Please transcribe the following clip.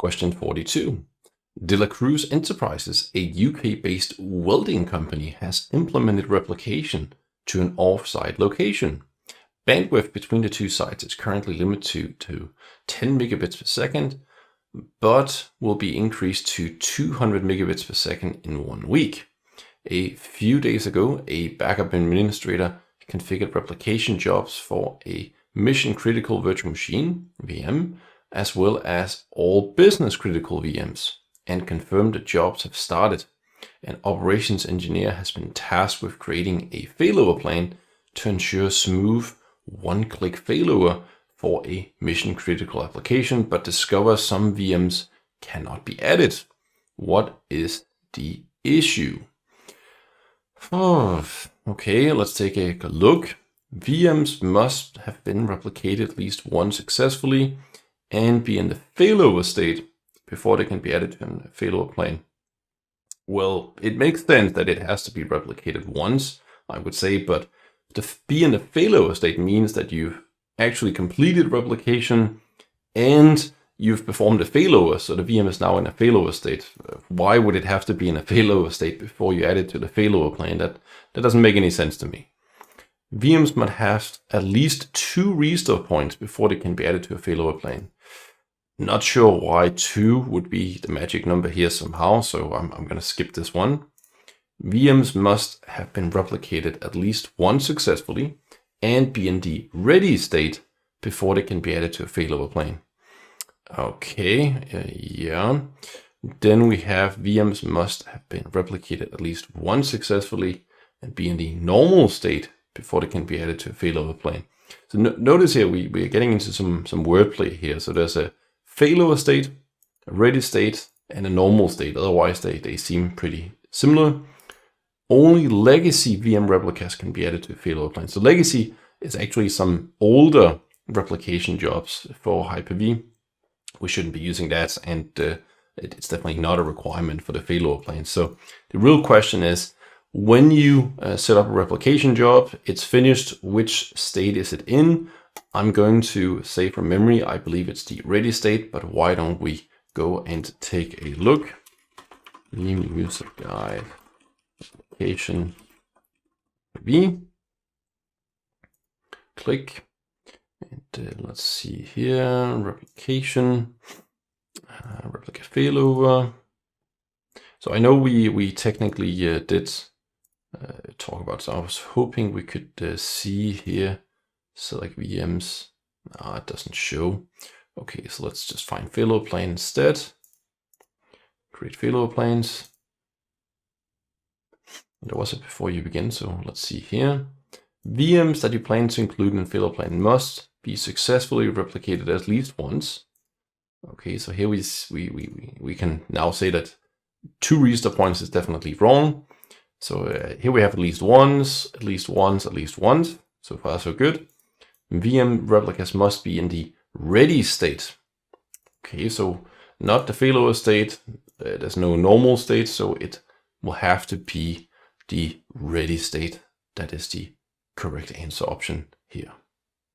Question 42. De La Cruz Enterprises, a UK-based welding company, has implemented replication to an off-site location. Bandwidth between the two sites is currently limited to 10 megabits per second, but will be increased to 200 megabits per second in 1 week. A few days ago, a backup administrator configured replication jobs for a mission-critical virtual machine, VM, as well as all business-critical VMs, and confirmed that jobs have started. An operations engineer has been tasked with creating a failover plan to ensure smooth one-click failover for a mission-critical application, but discovers some VMs cannot be added. What is the issue? Okay, let's take a look. VMs must have been replicated at least once successfully and be in the failover state before they can be added to a failover plan. Well, it makes sense that it has to be replicated once, I would say, but to be in the failover state means that you've actually completed replication and you've performed a failover, so the VM is now in a failover state. Why would it have to be in a failover state before you add it to the failover plan? That doesn't make any sense to me. VMs must have at least 2 restore points before they can be added to a failover plan. Not sure why 2 would be the magic number here somehow, so I'm going to skip this one. VMs must have been replicated at least once successfully and be in the ready state before they can be added to a failover plan. Okay, yeah. Then we have VMs must have been replicated at least once successfully and be in the normal state before they can be added to a failover plan. So notice here we're getting into some wordplay here. So there's a failover state, a ready state, and a normal state. Otherwise, they seem pretty similar. Only legacy VM replicas can be added to a failover plan. So legacy is actually some older replication jobs for Hyper-V. We shouldn't be using that, and it's definitely not a requirement for the failover plan. So the real question is, when you set up a replication job, it's finished, which state is it in? I'm going to say from memory, I believe it's the ready state, but why don't we go and take a look? Veeam user guide, application V. Click, and let's see here, replication, replicate failover. So I know we technically did talk about, so I was hoping we could see here, select VMs. It doesn't show. Okay, so let's just find failover plan instead. Create failover plans. There was it before you begin, so let's see here. VMs that you plan to include in failover plan must be successfully replicated at least once. Okay, so here we can now say that 2 restore points is definitely wrong. So here we have at least once, at least once, at least once. So far so good. VM replicas must be in the ready state. Okay, so not the failover state. There's no normal state, so it will have to be the ready state. That is the correct answer option here.